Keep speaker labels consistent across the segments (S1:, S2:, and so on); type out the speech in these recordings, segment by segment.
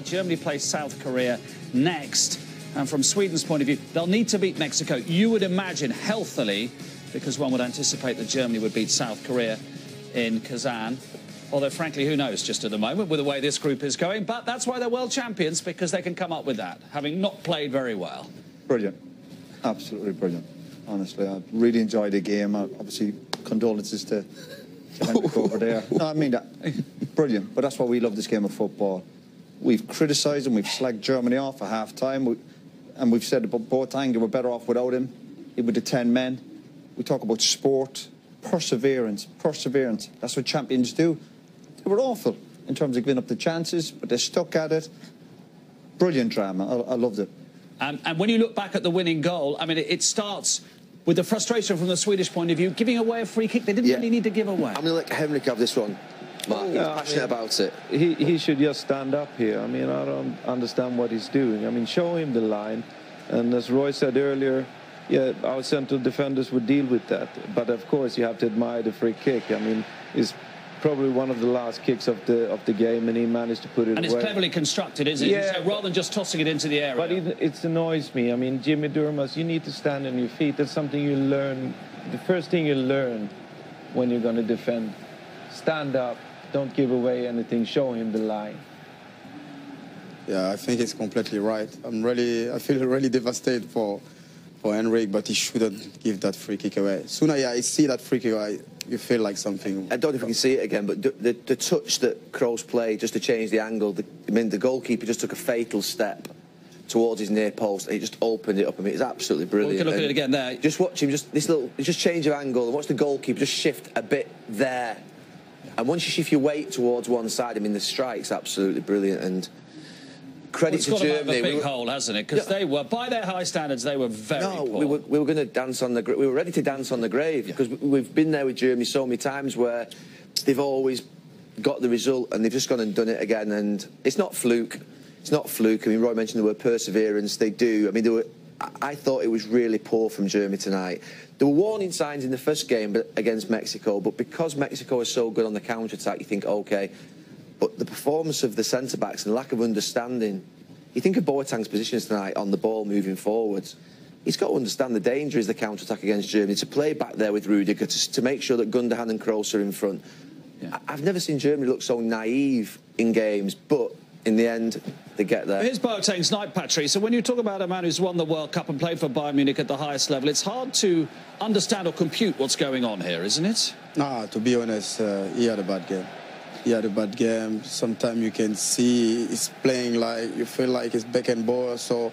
S1: Germany plays South Korea next, and from Sweden's point of view, they'll need to beat Mexico. You would imagine healthily, because one would anticipate that Germany would beat South Korea in Kazan. Although, frankly, who knows just at the moment with the way this group is going. But that's why they're world champions, because they can come up with that, having not played very well.
S2: Brilliant. Absolutely brilliant. Honestly, I really enjoyed the game. Obviously, condolences to Henrik over there. No, I mean that. Brilliant. But that's why we love this game of football. We've criticised and we've slagged Germany off at half-time. And we've said about Boateng, they were better off without him. With the 10 men. We talk about sport, perseverance. That's what champions do. They were awful in terms of giving up the chances, but they stuck at it. Brilliant drama. I loved it.
S1: And when you look back at the winning goal, I mean, it starts with the frustration from the Swedish point of view, giving away a free kick they didn't really need to give away.
S3: I'm going to let Henrik have this one. Mark, he's passionate about it.
S4: He should just stand up here. I mean, I don't understand what he's doing. I mean, show him the line. And as Roy said earlier, yeah, our central defenders would deal with that. But of course, you have to admire the free kick. I mean, it's probably one of the last kicks of the game, and he managed to put it away.
S1: And it's cleverly constructed, isn't it?
S4: Yeah,
S1: so rather than just tossing it into the area.
S4: But it annoys me. I mean, Jimmy Durmaz, you need to stand on your feet. That's something you learn. The first thing you learn when you're going to defend. Stand up. Don't give away anything. Show him the line.
S5: Yeah, I think it's completely right. I feel really devastated for Henrik, but he shouldn't give that free kick away. Sooner, I see that free kick, you feel like something.
S3: I don't know if we can see it again, but the touch that Kroos played just to change the angle, the goalkeeper just took a fatal step towards his near post, and he just opened it up. I mean, it's absolutely brilliant.
S1: We can look at it again there.
S3: Just watch him, just change of angle, and watch the goalkeeper just shift a bit there. And once you shift your weight towards one side, I mean, the strike's absolutely brilliant. And credit to Germany.
S1: It's got a big hole, hasn't it? Because they were, by their high standards, they were very poor.
S3: We were going to dance on the. We were ready to dance on the grave because we've been there with Germany so many times where they've always got the result and they've just gone and done it again. And it's not fluke. It's not fluke. I mean, Roy mentioned the word perseverance. They do. I mean, I thought it was really poor from Germany tonight. There were warning signs in the first game against Mexico, but because Mexico is so good on the counter-attack, you think, OK. But the performance of the centre-backs and lack of understanding, you think of Boateng's positions tonight on the ball moving forwards. He's got to understand the danger is the counter-attack against Germany, to play back there with Rudiger, to make sure that Gundogan and Kroos are in front. Yeah. I've never seen Germany look so naive in games, but in the end, they get there.
S1: Here's Boateng's night, Patrick. So when you talk about a man who's won the World Cup and played for Bayern Munich at the highest level, it's hard to understand or compute what's going on here, isn't it?
S5: Nah, to be honest, he had a bad game. He had a bad game. Sometimes you can see he's playing like, you feel like it's Beckenbauer. So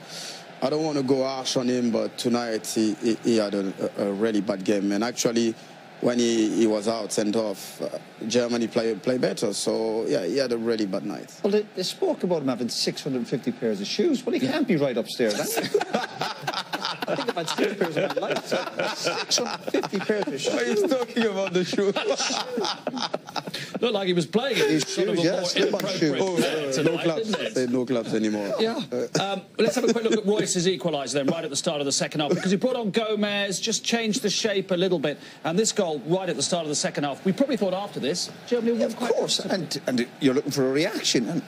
S5: I don't want to go harsh on him, but tonight he had a really bad game. And actually, when he was out, sent off, Germany play better. So, yeah, he had a really bad night.
S2: Well, they spoke about him having 650 pairs of shoes. Well, he can't be right upstairs. I think I've had 6 pairs of my life. 650 pairs of shoes.
S5: Why are you talking about the shoes?
S1: Looked like he was playing in
S2: these shoes, slip-on shoes.
S5: No clubs. No clubs anymore.
S1: Yeah. Let's have a quick look at Royce's equaliser then, right at the start of the second half, because he brought on Gomez, just changed the shape a little bit, and this goal right at the start of the second half. We probably thought after this, Germany would
S2: of course, and you're looking for a reaction. And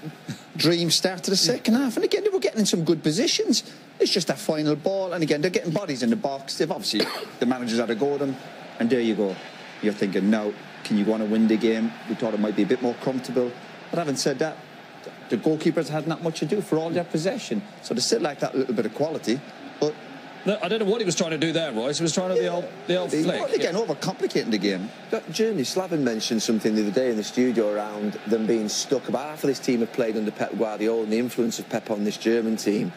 S2: dream start to the second half, and again they were getting in some good positions. It's just that final ball, and again they're getting bodies in the box. They've obviously the managers had to go to them, and there you go. You're thinking now, can you want to win the game? We thought it might be a bit more comfortable, but having said that, the goalkeepers had not much to do for all their possession, so they still lacked that little bit of quality. But
S1: I don't know what he was trying to do there, Royce. He was trying to the old flick.
S2: Again, overcomplicating the game.
S3: Germany, Slaven mentioned something the other day in the studio around them being stuck. About half of this team have played under Pep Guardiola and the influence of Pep on this German team.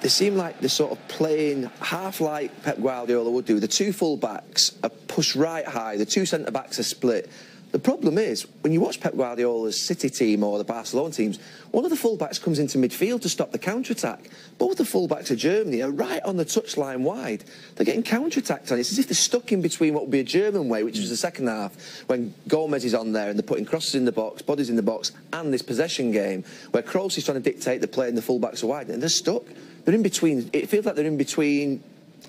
S3: They seem like they're sort of playing half like Pep Guardiola would do. The two full-backs are pushed right high. The two centre-backs are split. The problem is, when you watch Pep Guardiola's City team or the Barcelona teams, one of the full-backs comes into midfield to stop the counter-attack. Both the full-backs of Germany are right on the touchline wide. They're getting counter-attacked on it. It's as if they're stuck in between what would be a German way, which was the second half, when Gomez is on there and they're putting crosses in the box, bodies in the box, and this possession game, where Kroos is trying to dictate the play and the full-backs are wide, and they're stuck. They're in between. It feels like they're in between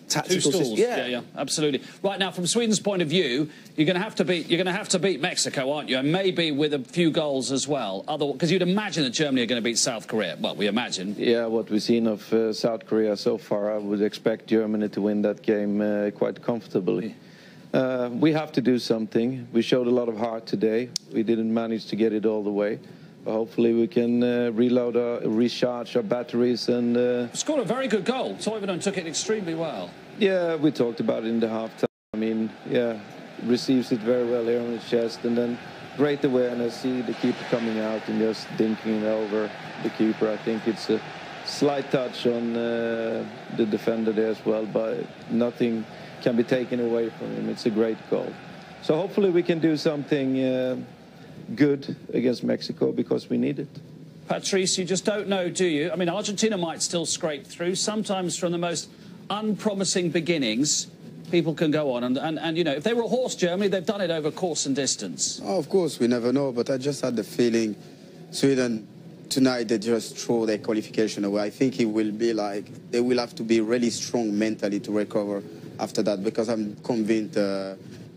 S3: tactical
S1: Two schools.
S3: system.
S1: Yeah, absolutely. Right now, from Sweden's point of view, you're going to have to beat Mexico, aren't you? And maybe with a few goals as well. Because you'd imagine that Germany are going to beat South Korea. Well, we imagine.
S4: Yeah, what we've seen of South Korea so far, I would expect Germany to win that game quite comfortably. We have to do something. We showed a lot of heart today. We didn't manage to get it all the way. But hopefully we can recharge our batteries and...
S1: Scored a very good goal. Toivonen took it extremely well.
S4: Yeah, we talked about it in the halftime. I mean, yeah, receives it very well here on his chest, and then great awareness. See the keeper coming out and just dinking it over the keeper. I think it's a slight touch on the defender there as well, but nothing can be taken away from him. It's a great goal. So hopefully we can do something good against Mexico, because we need it.
S1: Patrice, you just don't know, do you? I mean, Argentina might still scrape through. Sometimes from the most unpromising beginnings, people can go on. And you know, if they were a horse, Germany, they've done it over course and distance.
S5: Oh, of course, we never know, but I just had the feeling Sweden tonight, they just throw their qualification away. I think it will be like, they will have to be really strong mentally to recover after that, because I'm convinced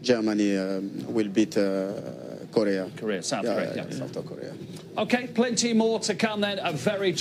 S5: Germany will beat South Korea.
S1: Korea.
S5: South Korea.
S1: OK, plenty more to come then. A very